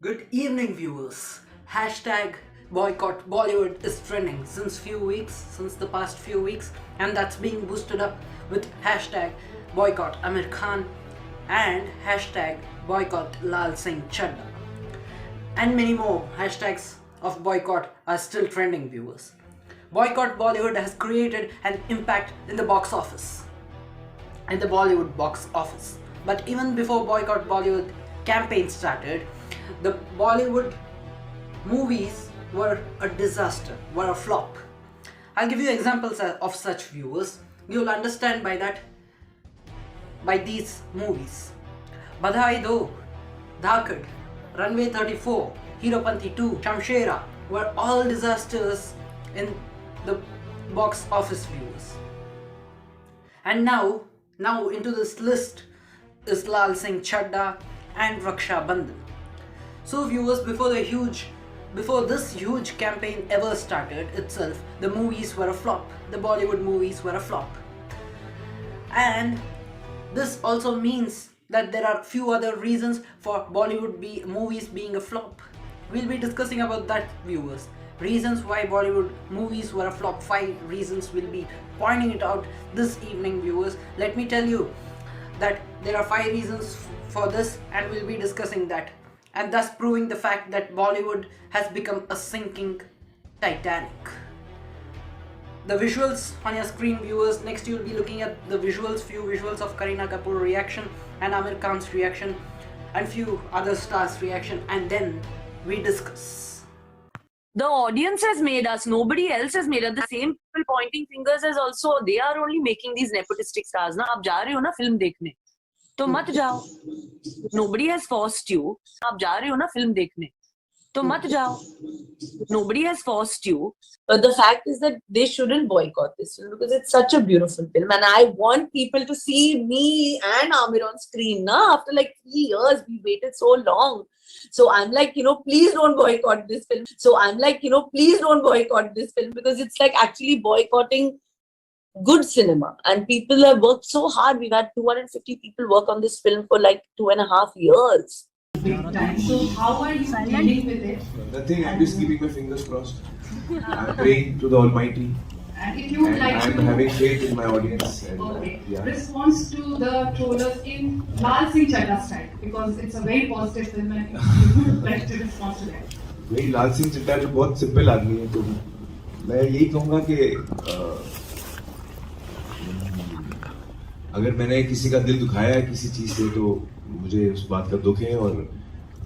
Good evening, viewers. Hashtag boycott Bollywood is trending since the past few weeks, and that's being boosted up with hashtag boycott Amir Khan and hashtag boycott Lal Singh Chadda. And many more hashtags of boycott are still trending, viewers. Boycott Bollywood has created an impact in the box office, in the Bollywood box office. But even before Boycott Bollywood campaign started, the Bollywood movies were a disaster, were a flop. I'll give you examples of such, viewers. You'll understand by these movies. Badhai Do, Dhakad, Runway 34, Heropanthi 2, Shamshera were all disasters in the box office, viewers. And now into this list is Lal Singh Chadda and Raksha Bandhan. So viewers, before this huge campaign ever started itself, the movies were a flop. The Bollywood movies were a flop. And this also means that there are few other reasons for Bollywood movies being a flop. We'll be discussing about that, viewers. Reasons why Bollywood movies were a flop. 5 reasons we'll be pointing it out this evening, viewers. Let me tell you that there are 5 reasons for this, and we'll be discussing that, and thus proving the fact that Bollywood has become a sinking Titanic. The visuals on your screen, viewers. Next you'll be looking at the visuals, few visuals of Kareena Kapoor reaction and Amir Khan's reaction and few other stars reaction, and then we discuss. The audience has made us, nobody else has made us. The same people pointing fingers as also, they are only making these nepotistic stars. ना आप जा रहे हो ना film देखने, तो मत जाओ. Nobody has forced you. आप जा रहे हो ना फिल्म देखने, तो मत जाओ. Nobody has forced you. But the fact is that they shouldn't boycott this film because it's such a beautiful film, and I want people to see me and Amir on screen. Na, after like 3 years, we waited so long. So I'm like, please don't boycott this film. Please don't boycott this film because it's like actually boycotting good cinema. And people have worked so hard. We've had 250 people work on this film for like 2.5 years. Big time. So how are you dealing with it? Nothing, I'm just keeping my fingers crossed. I'm praying to the Almighty. And if you would like I'm to... having faith in my audience. And, Okay. yeah. Response to the trollers in Lal Singh Chadda style, because it's a very positive film and you would like to respond to that. भाई लाल सिंह चड्ढा जो बहुत simple आदमी है, तो मैं यही कहूँगा कि अगर मैंने किसी का दिल दुखाया है किसी चीज़ से, तो मुझे उस बात का दुख है और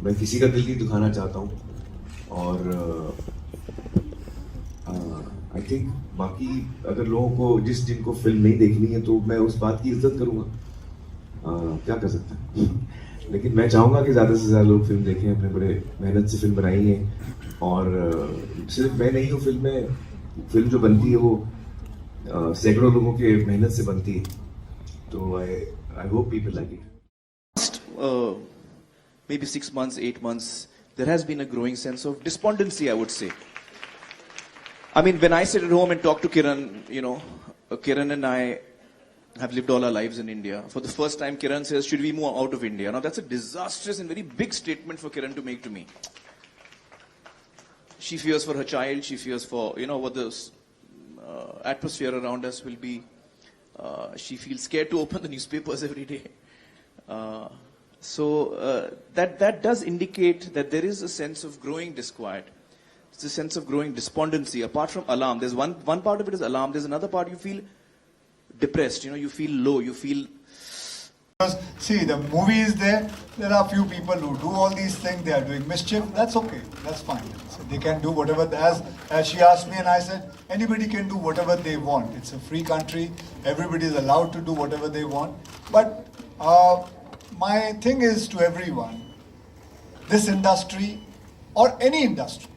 मैं किसी का दिल नहीं दुखाना चाहता हूँ. और आई थिंक बाकी अगर लोगों को जिनको फिल्म नहीं देखनी है तो मैं उस बात की इज्जत करूँगा. क्या कर सकता है. लेकिन मैं चाहूँगा कि ज़्यादा से ज़्यादा लोग फिल्म देखें. अपने बड़े मेहनत से फिल्म बनाई है, और सिर्फ मैं नहीं हूँ, फिल्म जो बनती है वो सैकड़ों लोगों के मेहनत से बनती है. तो I hope people like it. Maybe 6 months, 8 months, there has been a growing sense of despondency, I would say. I mean, when I sit at home and talk to Kiran, Kiran and I have lived all our lives in India. For the first time, Kiran says, should we move out of India? Now, that's a disastrous and very big statement for Kiran to make to me. She fears for her child. She fears for, what the atmosphere around us will be. She feels scared to open the newspapers every day. So that does indicate that there is a sense of growing disquiet. It's a sense of growing despondency. Apart from alarm, there's one part of it is alarm. There's another part you feel depressed. You feel low. You feel. See, the movie is there. There are few people who do all these things. They are doing mischief. That's okay. That's fine. So they can do whatever. As she asked me, and I said, anybody can do whatever they want. It's a free country. Everybody is allowed to do whatever they want. But my thing is to everyone, this industry or any industry,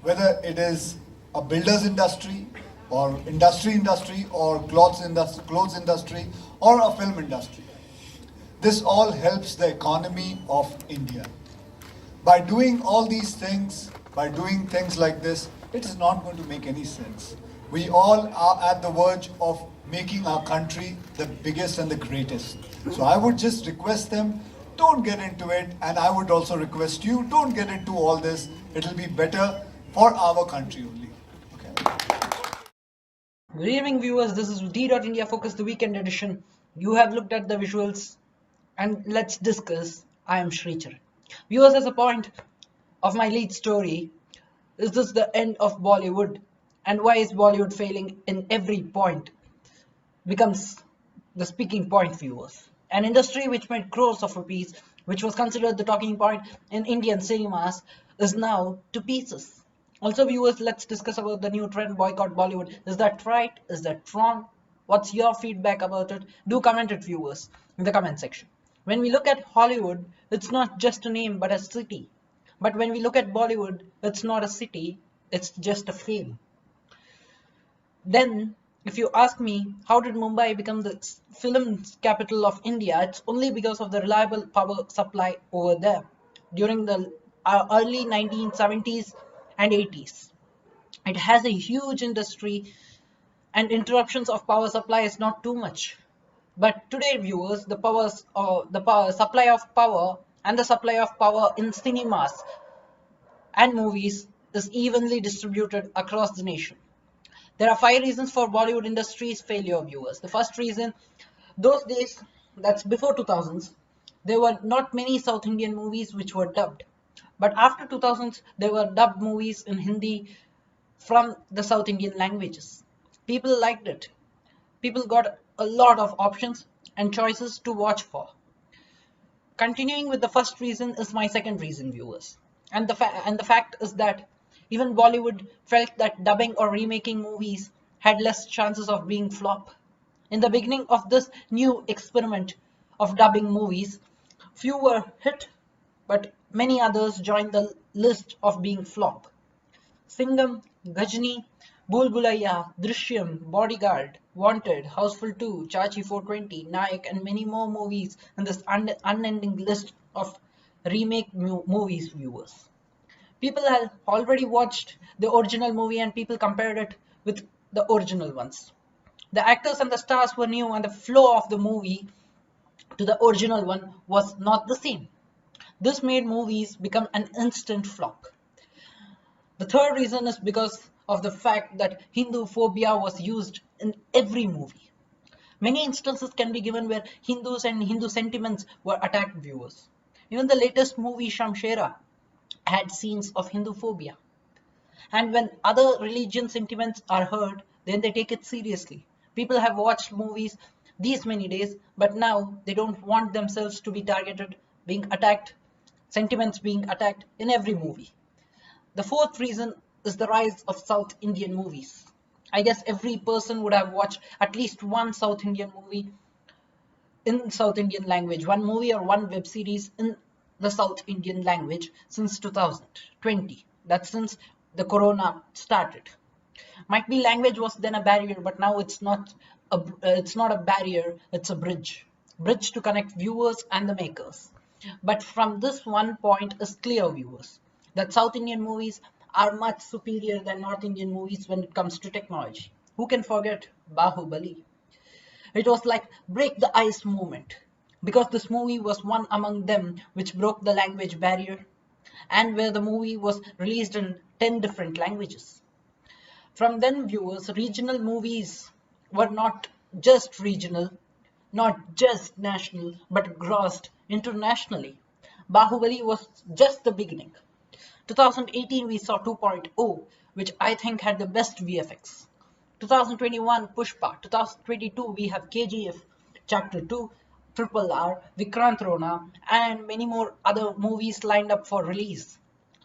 whether it is a builder's industry or industry or clothes industry or a film industry, this all helps the economy of India. By doing all these things, by doing things like this, it is not going to make any sense. We all are at the verge of making our country the biggest and the greatest. So I would just request them don't get into it. And I would also request you, don't get into all this. It'll be better for our country only. Okay. Good evening, viewers. This is D.India Focus, the weekend edition. You have looked at the visuals, and let's discuss. I am Sricharan. Viewers, as a point of my lead story, is this the end of Bollywood? And why is Bollywood failing in every point? Becomes the speaking point, viewers. An industry which made crores of rupees, which was considered the talking point in Indian cinemas, is now to pieces. Also, viewers, let's discuss about the new trend, boycott Bollywood. Is that right? Is that wrong? What's your feedback about it? Do comment it, viewers, in the comment section. When we look at Hollywood, it's not just a name but a city. But when we look at Bollywood, it's not a city, it's just a fame. Then, if you ask me, how did Mumbai become the film capital of India? It's only because of the reliable power supply over there during the early 1970s and 80s. It has a huge industry, and interruptions of power supply is not too much. But today, viewers, the supply of power and the supply of power in cinemas and movies is evenly distributed across the nation. There are 5 reasons for Bollywood industry's failure, viewers. The first reason, those days, that's before 2000s, there were not many South Indian movies which were dubbed. But after 2000s, there were dubbed movies in Hindi from the South Indian languages. People liked it. People got a lot of options and choices to watch for. Continuing with the first reason is my second reason, viewers. And the fact is that even Bollywood felt that dubbing or remaking movies had less chances of being flop. In the beginning of this new experiment of dubbing movies, few were hit, but many others joined the list of being flop. Singham, Ghajini, Bhool Bhulaiya, Drishyam, Bodyguard, Wanted, Houseful 2, Chachi 420, Nayak, and many more movies in this unending list of remake movies, viewers. People have already watched the original movie and people compared it with the original ones. The actors and the stars were new and the flow of the movie to the original one was not the same. This made movies become an instant flop. The third reason is because of the fact that Hindu phobia was used in every movie. Many instances can be given where Hindus and Hindu sentiments were attacked, viewers. Even the latest movie Shamshera had scenes of Hindu phobia. And when other religion sentiments are heard, then they take it seriously. People have watched movies these many days, but now they don't want themselves to be targeted, being attacked, sentiments being attacked in every movie. The fourth reason is the rise of South Indian movies. I guess every person would have watched at least one South Indian movie in South Indian language, one movie or one web series in the South Indian language since 2020. That's since the corona started. Might be language was then a barrier, but now it's not a barrier, it's a bridge to connect viewers and the makers. But from this one point is clear, viewers, that South Indian movies are much superior than North Indian movies when it comes to technology. Who can forget Bahubali? It was like break the ice moment, because this movie was one among them which broke the language barrier and where the movie was released in 10 different languages. From then, viewers, regional movies were not just regional, not just national, but grossed internationally. Bahubali was just the beginning. 2018 we saw 2.0, which I think had the best VFX. 2021 Pushpa, 2022 we have KGF, Chapter 2, Triple R, Vikrant Rona, and many more other movies lined up for release.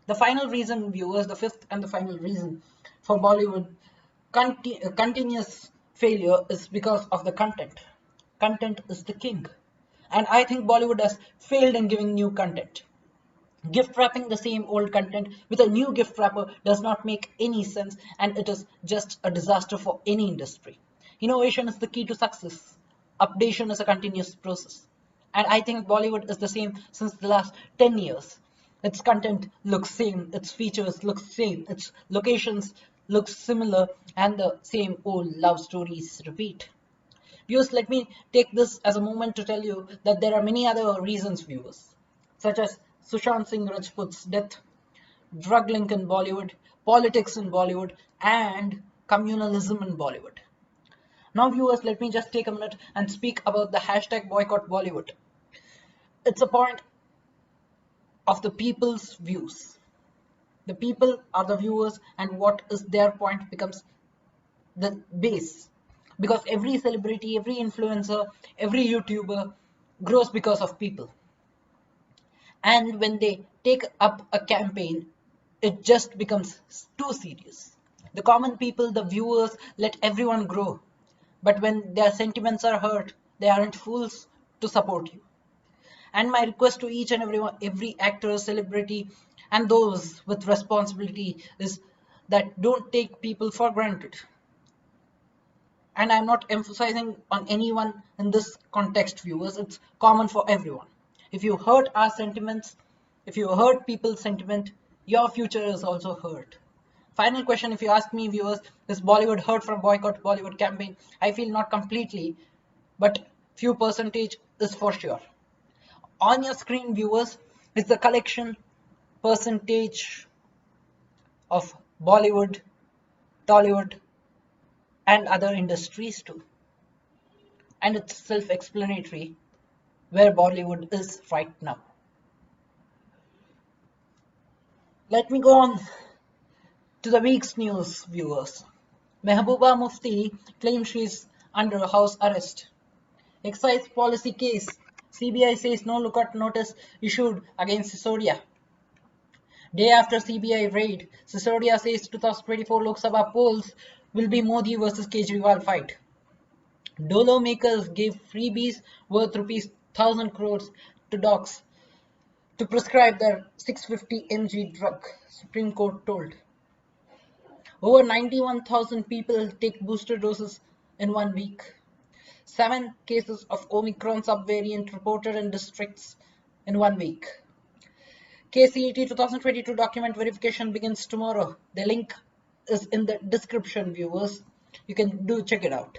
The final reason, viewers, the fifth and the final reason for Bollywood continuous failure is because of the content. Content is the king. And I think Bollywood has failed in giving new content. Gift wrapping the same old content with a new gift wrapper does not make any sense, and it is just a disaster for any industry. Innovation is the key to success. Updation is a continuous process. And I think Bollywood is the same since the last 10 years. Its content looks same, its features look same, its locations look similar, and the same old love stories repeat. Viewers, let me take this as a moment to tell you that there are many other reasons, viewers, such as Sushant Singh Rajput's death, drug link in Bollywood, politics in Bollywood, and communalism in Bollywood. Now, viewers, let me just take a minute and speak about the hashtag boycott Bollywood. It's a point of the people's views. The people are the viewers, and what is their point becomes the base. Because every celebrity, every influencer, every YouTuber grows because of people. And when they take up a campaign, it just becomes too serious. The common people, the viewers, let everyone grow. But when their sentiments are hurt, they aren't fools to support you. And my request to each and everyone, every actor, celebrity, and those with responsibility is that don't take people for granted. And I'm not emphasizing on anyone in this context, viewers. It's common for everyone. If you hurt our sentiments, if you hurt people's sentiment, your future is also hurt. Final question, if you ask me, viewers, is Bollywood hurt from boycott Bollywood campaign? I feel not completely, but few percentage is for sure. On your screen, viewers, is the collection percentage of Bollywood, Tollywood, and other industries too. And it's self-explanatory where Bollywood is right now. Let me go on to the week's news, viewers. Mehbooba Mufti claims she's under house arrest. Excise policy case. CBI says no lookout notice issued against Sisodia. Day after CBI raid, Sisodia says 2024 Lok Sabha polls will be Modi versus Kejriwal fight. Dolo makers gave freebies worth rupees 1,000 crores to docs to prescribe their 650 mg drug, Supreme Court told. Over 91,000 people take booster doses in 1 week. 7 cases of Omicron subvariant reported in districts in 1 week. KCET 2022 document verification begins tomorrow. The link is in the description, viewers. You can check it out.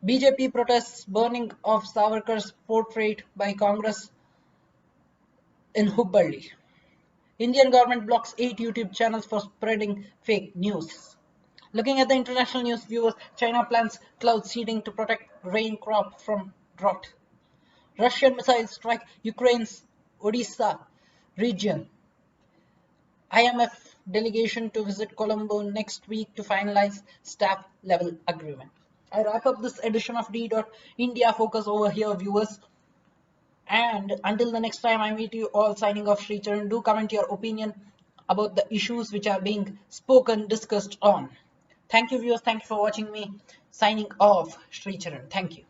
BJP protests burning of Savarkar's portrait by Congress in Hubballi. Indian government blocks 8 YouTube channels for spreading fake news. Looking at the international news, viewers, China plans cloud seeding to protect rain crop from drought. Russian missiles strike Ukraine's Odisha region. IMF delegation to visit Colombo next week to finalize staff level agreement. I wrap up this edition of D.India Focus over here, viewers. And until the next time I meet you all, signing off, Sricharan. Do comment your opinion about the issues which are being spoken, discussed on. Thank you, viewers. Thank you for watching me. Signing off, Sricharan. Thank you.